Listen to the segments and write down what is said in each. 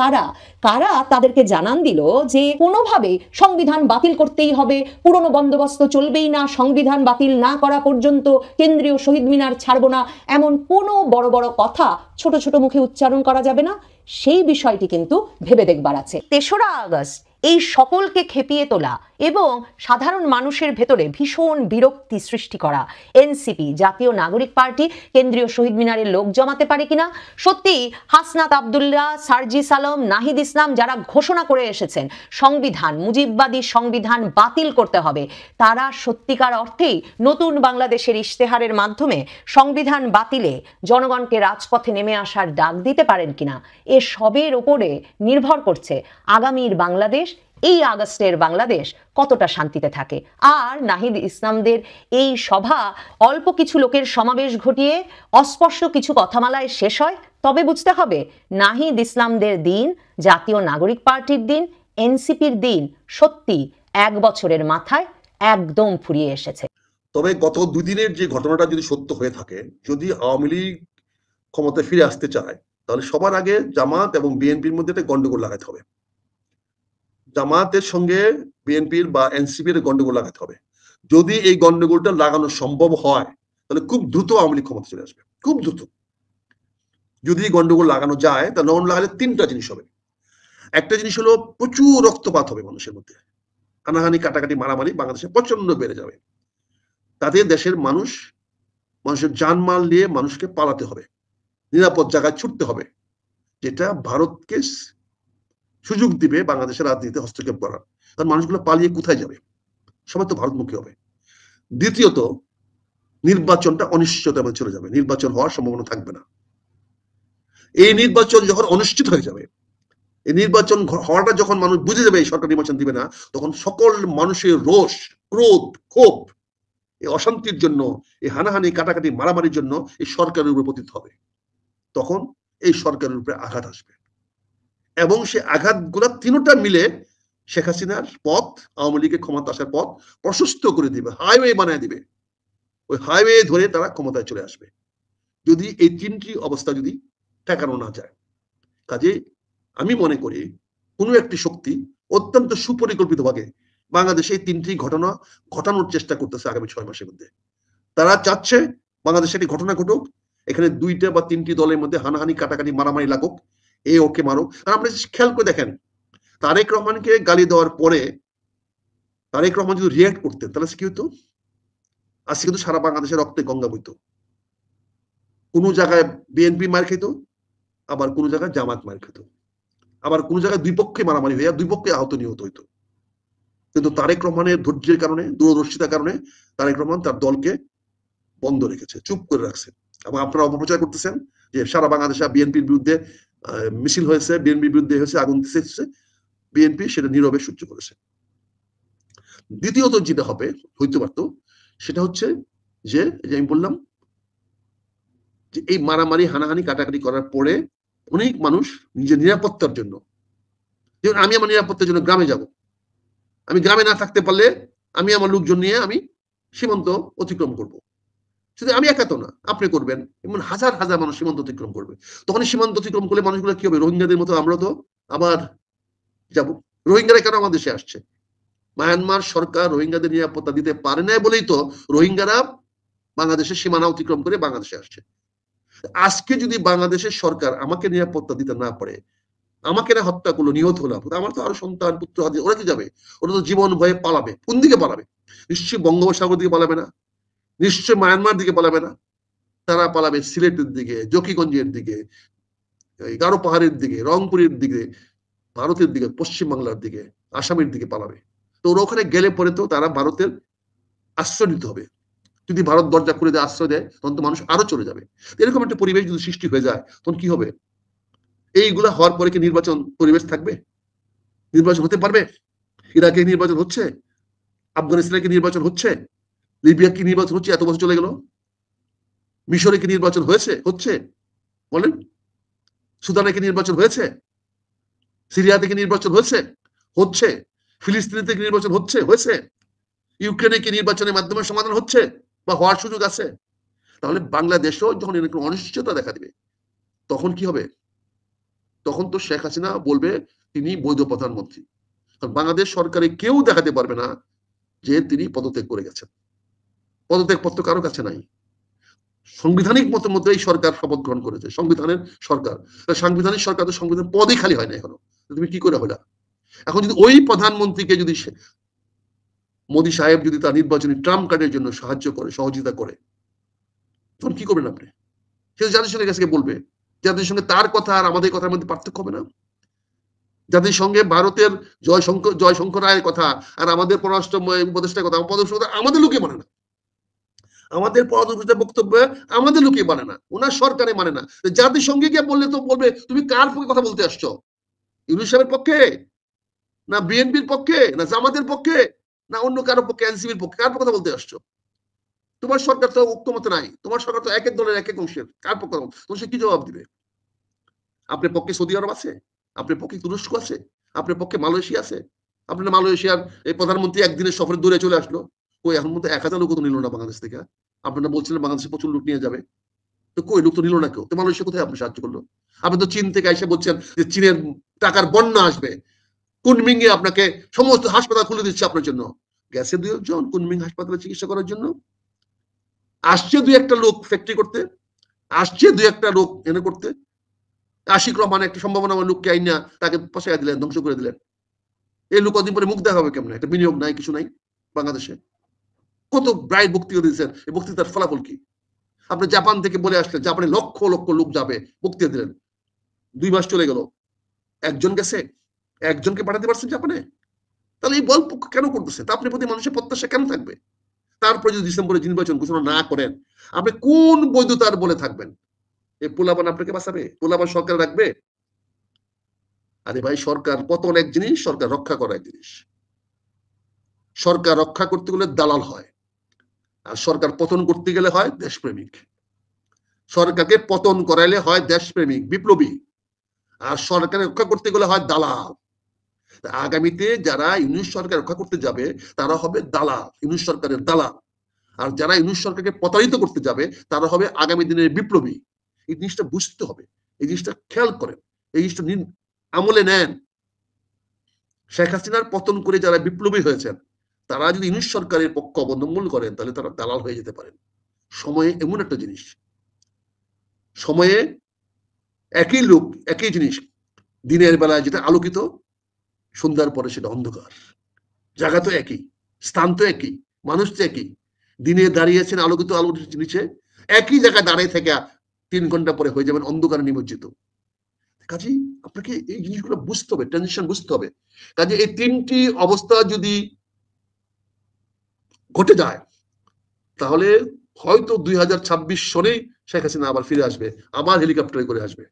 কারা কারা তাদেরকে জানান দিল যে কোনোভাবে সংবিধান বাতিল করতেই হবে, পুরনো বন্দোবস্ত চলবেই না, সংবিধান বাতিল না করা পর্যন্ত কেন্দ্রীয় শহীদ মিনার ছাড়বো না, এমন কোনো বড় বড় কথা ছোট ছোট মুখে উচ্চারণ করা যাবে না, সেই বিষয়টি কিন্তু ভেবে দেখবার আছে। ৩রা আগস্ট এই সকলকে খেপিয়ে তোলা এবং সাধারণ মানুষের ভেতরে ভীষণ বিরক্তি সৃষ্টি করা এনসিপি জাতীয় নাগরিক পার্টি কেন্দ্রীয় শহীদ মিনারে লোক জমাতে পারে কিনা? সত্যি হাসনাত আবদুল্লাহ, সার্জিস আলম, নাহিদ ইসলাম যারা ঘোষণা করে এসেছেন সংবিধান, মুজিববাদী সংবিধান বাতিল করতে হবে, তারা সত্যিকার অর্থেই নতুন বাংলাদেশের ইশতেহারের মাধ্যমে সংবিধান বাতিলে জনগণকে রাজপথে নেমে আসার ডাক দিতে পারেন কিনা? এ সবের ওপরে নির্ভর করছে আগামীর বাংলাদেশ, এই আগস্টের বাংলাদেশ কতটা শান্তিতে থাকে। আর নাহিদ ইসলামদের এই সভা অল্প কিছু লোকের সমাবেশ ঘটিয়ে অস্পষ্ট কিছু কথামালায় শেষ হয়, তবে বুঝতে হবে নাহিদ ইসলামদের দিন, জাতীয় নাগরিক পার্টির দিন, এনসিপির দিন সত্যি 1 বছরের মাথায় একদম ফুরিয়ে এসেছে। তবে গত 2 দিনের যে ঘটনাটা যদি সত্য হয়ে থাকে, যদি আওয়ামী লীগ ক্ষমতায় ফিরে আসতে চায়, তাহলে সবার আগে জামাত এবং বিএনপির মধ্যে একটা গন্ডগোল লাগাতে হবে। জামাতের সঙ্গে বিএনপির বা এনসিপির গন্ডগোল লাগাতে হবে। যদি এই গন্ডগোলটা লাগানো সম্ভব হয়, তাহলে খুব দ্রুত আওয়ামী লীগ ক্ষমতা চলে আসবে, খুব দ্রুত। যদি গন্ডগোল লাগানো যায়, তাহলে লাগালে 3টা জিনিস হবে। একটা জিনিস হলো প্রচুর রক্তপাত হবে মানুষের মধ্যে, হানাহানি, কাটাকাটি, মারামারি বাংলাদেশে প্রচন্ড বেড়ে যাবে। তাতে দেশের মানুষের জানমাল নিয়ে মানুষকে পালাতে হবে, নিরাপদ জায়গায় ছুটতে হবে, যেটা ভারতকে সুযোগ দিবে বাংলাদেশের রাজনীতিতে হস্তক্ষেপ করার। কারণ মানুষগুলো পালিয়ে কোথায় যাবে? সবাই তো ভারতমুখী হবে। দ্বিতীয়ত, নির্বাচনটা অনিশ্চয়তার মধ্যে চলে যাবে, নির্বাচন হওয়ার সম্ভাবনা থাকবে না। এই নির্বাচন যখন অনুষ্ঠিত হয়ে যাবে, এই নির্বাচন হওয়াটা যখন মানুষ বুঝে যাবে এই সরকার নির্বাচন দিবে না, তখন সকল মানুষের রোষ, ক্রোধ, ক্ষোভ, এই অশান্তির জন্য, এই হানাহানি, কাটাকাটি, মারামারির জন্য এই সরকারের উপর পতিত হবে। তখন এই সরকারের উপরে আঘাত আসবে এবং সে আঘাতগুলো 3টা মিলে শেখ হাসিনার পথ, আওয়ামী লীগের ক্ষমতা আসার পথ প্রশস্ত করে দিবে, হাইওয়ে বানিয়ে দিবে। ওই হাইওয়ে ধরে তারা ক্ষমতায় চলে আসবে, যদি এই 3টি অবস্থা যদি ঠেকানো না যায়। কাজে আমি মনে করি কোনো একটি শক্তি অত্যন্ত সুপরিকল্পিতভাবে বাংলাদেশে এই 3টি ঘটনা ঘটানোর চেষ্টা করতেছে আগামী 6 মাসের মধ্যে। তারা চাচ্ছে বাংলাদেশে একটি ঘটনা ঘটুক, এখানে 2টা বা 3টি দলের মধ্যে হানাহানি, কাটাকাটি, মারামারি লাগুক, এ ওকে মারুক। কারণ আপনি খেয়াল করে দেখেন, তারেক রহমানকে গালি দেওয়ার পরে তারেক রহমান যদি রিয়াক্ট করতেন, তাহলে কি হতো? আজকে কিন্তু সারা বাংলাদেশের রক্তে গঙ্গা বইত। কোন জায়গায় বিএনপি মার খেত, আবার কোন জায়গায় জামাত মার খেত, আবার কোন জায়গায় 2 পক্ষে মারামারি হইয়া 2 পক্ষে আহত নিহত হইতো। কিন্তু তারেক রহমানের ধৈর্যের কারণে, দূরদর্শিতার কারণে তারেক রহমান তার দলকে বন্ধ রেখেছে, চুপ করে রাখছে। এবং আপনারা অপপ্রচার করতেছেন যে সারা বাংলাদেশে বিএনপির বিরুদ্ধে মিছিল হয়েছে, বিএনপির বিরুদ্ধে হয়েছে, আগুন দিচ্ছে, বিএনপি সেটা নীরবে সহ্য করেছে। দ্বিতীয়ত যেটা হবে, হইতে পারতো, সেটা হচ্ছে যে আমি বললাম যে এই মারামারি, হানাহানি, কাটাকাটি করার পরে অনেক মানুষ নিজের নিরাপত্তার জন্য, যেমন আমি আমার নিরাপত্তার জন্য গ্রামে যাব, আমি গ্রামে না থাকতে পারলে আমি আমার লোকজন নিয়ে আমি সীমান্ত অতিক্রম করব। শুধু আমি একা তো না, আপনি করবেন, এমন হাজার হাজার মানুষ সীমান্ত অতিক্রম করবে। তখন সীমান্ত অতিক্রম করলে মানুষগুলো কি হবে? রোহিঙ্গাদের মতো আমরা তো আবার যাব। রোহিঙ্গারা কেন আমাদের দেশে আসছে? মায়ানমার সরকার রোহিঙ্গাদের নিরাপত্তা দিতে পারে না বলেই তো রোহিঙ্গারা বাংলাদেশের সীমানা অতিক্রম করে বাংলাদেশে আসছে। আজকে যদি বাংলাদেশের সরকার আমাকে নিরাপত্তা দিতে না পারে, আমাকে না হত্যা করলো, নিহত হলাম, আমার তো আরো সন্তান, পুত্র, ওরা কি যাবে? ওরা তো জীবন ভয়ে পালাবে। কোন দিকে পালাবে? নিশ্চয়ই বঙ্গোপসাগর দিকে পালাবে না, নিশ্চয় মায়ানমার দিকে পালাবে না, তারা পালাবে সিলেটের দিকে, জকিগঞ্জের দিকে, গারো পাহাড়ের দিকে, রংপুরের দিকে, ভারতের দিকে, পশ্চিমবাংলার দিকে, আসামের দিকে পালাবে। তো ওরা ওখানে গেলে পরে তো তারা ভারতের আশ্রয় নিতে হবে। যদি ভারত দরজা খুলে দেয়, আশ্রয় দেয়, তখন তো মানুষ আরো চলে যাবে। এরকম একটা পরিবেশ যদি সৃষ্টি হয়ে যায়, তখন কি হবে? এইগুলা হওয়ার পরে কি নির্বাচন পরিবেশ থাকবে? নির্বাচন হতে পারবে? ইরাকে নির্বাচন হচ্ছে, আফগানিস্তানে কি নির্বাচন হচ্ছে, লিবিয়া কি নির্বাচন হচ্ছে? এত বছর চলে গেল। মিশরে কি নির্বাচন হচ্ছে বলেন? সুদানে কি নির্বাচন হয়েছে? সিরিয়াতে কি নির্বাচন হচ্ছে? ফিলিস্তিনে কি নির্বাচন হয়েছে? ইউক্রেনে কি নির্বাচনের মাধ্যমে সমাধান হচ্ছে বা হওয়ার সুযোগ আছে? তাহলে বাংলাদেশও যখন এরকম অনিশ্চয়তা দেখা দিবে, তখন কি হবে? তখন তো শেখ হাসিনা বলবে তিনি বৈধ প্রধানমন্ত্রী। কারণ বাংলাদেশ সরকারে কেউ দেখাতে পারবে না যে তিনি পদত্যাগ করে গেছেন। পদত্যাগ পত্র কারো কাছে নাই। সাংবিধানিক মতের মধ্যে এই সরকার শপথ গ্রহণ করেছে, সংবিধানের সরকার। সাংবিধানিক সরকার তো সংবিধান পদই খালি হয় না এখনো, তুমি কি করে হইলা? এখন যদি ওই প্রধানমন্ত্রীকে যদি মোদী সাহেব যদি তার নির্বাচনী ট্রাম্প কার্ডের জন্য সাহায্য করে, সহযোগিতা করে, তখন কি করবেন আপনি? সে জাতিসংঘের কাছে বলবে। জাতিসংঘে তার কথা আর আমাদের কথার মধ্যে পার্থক্য হবে না? জাতিসংঘে ভারতের জয়শঙ্কর রায়ের কথা আর আমাদের পররাষ্ট্র উপদেষ্টার কথা, আমাদের লোকে মানে না। আমাদের পররাষ্ট্র বক্তব্য আমাদের লোকে মানে না, ওনার সরকারে মানে না। জাতিসংঘে গিয়ে বললে তো বলবে তুমি কার পক্ষে কথা বলতে আসছো? ইউনূস সাহেবের পক্ষে, না বিএনপির পক্ষে, না জামাতের পক্ষে, না অন্য কারো পক্ষে, এনসিপির পক্ষে? কার পক্ষে কথা বলতে আসছো? তোমার সরকার তো ঐক্যমত নাই, তোমার সরকার তো এক এক দলের এক এক অংশের। কার পক্ষে তোমার সে কি জবাব দিবে? আপনার পক্ষে সৌদি আরব আছে, আপনার পক্ষে তুরস্ক আছে, আপনার পক্ষে মালয়েশিয়া আছে। আপনার মালয়েশিয়ার এই প্রধানমন্ত্রী একদিনের সফরে দূরে চলে আসলো, কই এখন মধ্যে 1000 লোক তো নিল না বাংলাদেশ থেকে। আপনারা বলছিলেন বাংলাদেশে প্রচুর লোক নিয়ে যাবে, তো কই লোক তো নিল না কেউ। তো মালয়েশিয়া কোথায় আপনি সাহায্য করলো? আপনি তো চীন থেকে এসে বলছেন যে চীনের টাকার বন্যা আসবে, কুনমিংয়ে আপনাকে সমস্ত হাসপাতাল খুলে দিচ্ছে আপনার জন্য। গেছে 2 জন কুনমিং হাসপাতালে চিকিৎসা করার জন্য, আসছে 2-1টা লোক ফ্যাক্টরি করতে, আসছে 2-1টা লোক এনে করতে। আশিক রহমান একটা সম্ভাবনাময় লোককে আইনা তাকে পচাইয়া দিলেন, ধ্বংস করে দিলেন। এই লোক কদিন পরে মুখ দেখা হবে কেমন? একটা বিনিয়োগ নাই, কিছু নাই বাংলাদেশে। কত ব্রাইট বক্তৃতা দিয়েছেন, এই বক্তৃতার ফলাফল কি? আপনি জাপান থেকে বলে আসলেন, জাপানে লক্ষ লক্ষ লোক যাবে, বক্তৃতা দিলেন। 2 মাস চলে গেল, একজন গেছে? একজনকে পাঠাতে পারছেন জাপানে? তাহলে এই বল কেন করতেছে? তা আপনার প্রতি মানুষের প্রত্যাশা কেন থাকবে? তারপরে যদি ডিসেম্বরে নির্বাচন ঘোষণা না করেন, আপনি কোন বৈধতার বলে থাকবেন? এই পোলাপান আপনাকে বাঁচাবে? পোলাপান সরকার রাখবে? আরে ভাই, সরকার পতন এক জিনিস, সরকার রক্ষা করা এক জিনিস। সরকার রক্ষা করতে গেলে দালাল হয়, আর সরকার পতন করতে গেলে হয় দেশপ্রেমিক। সরকারকে পতন করাইলে হয় দেশপ্রেমিক, বিপ্লবী, আর সরকার রক্ষা করতে গেলে হয় দালাল। আগামীতে যারা ইউনূস সরকার রক্ষা করতে যাবে তারা হবে দালাল, ইউনূস সরকারের দালাল। আর যারা ইউনূস সরকারকে প্রতারিত করতে যাবে তারা হবে আগামী দিনের বিপ্লবী। এই জিনিসটা বুঝতে হবে, এই জিনিসটা খেয়াল করেন, এই জিনিসটা আমলে নেন। শেখ হাসিনার পতন করে যারা বিপ্লবী হয়েছেন তারা যদি ইউনূস সরকারের পক্ষ অবলম্বন করেন তাহলে তারা দালাল হয়ে যেতে পারেন। সময়ে এমন একটা জিনিস, সময়ে একই লোক একই জিনিস, দিনের বেলায় যেটা আলোকিত, সন্ধ্যার পরে সেটা অন্ধকার। জায়গা তো একই, স্থান তো একই, মানুষ তো একই। দিনে দাঁড়িয়েছেন আলোকিত আলোর নিচে, একই জায়গায় দাঁড়িয়ে থেকে 3 ঘন্টা পরে হয়ে যাবেন অন্ধকারে নিমজ্জিত। কাজেই আপনাকে এই জিনিসগুলো বুঝতে হবে, ট্রানজিশন বুঝতে হবে। কাজে এই 3টি অবস্থা যদি ঘটে যায় তাহলে হয়তো 2026 সনেই শেখ হাসিনা আবার ফিরে আসবে, আবার হেলিকপ্টারে করে আসবে,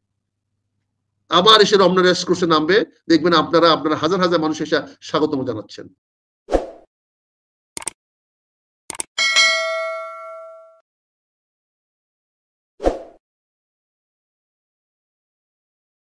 আবার এসে রমনা রেস কোর্সে নামবে। দেখবেন আপনারা হাজার হাজার মানুষ এসে স্বাগতম জানাচ্ছেন।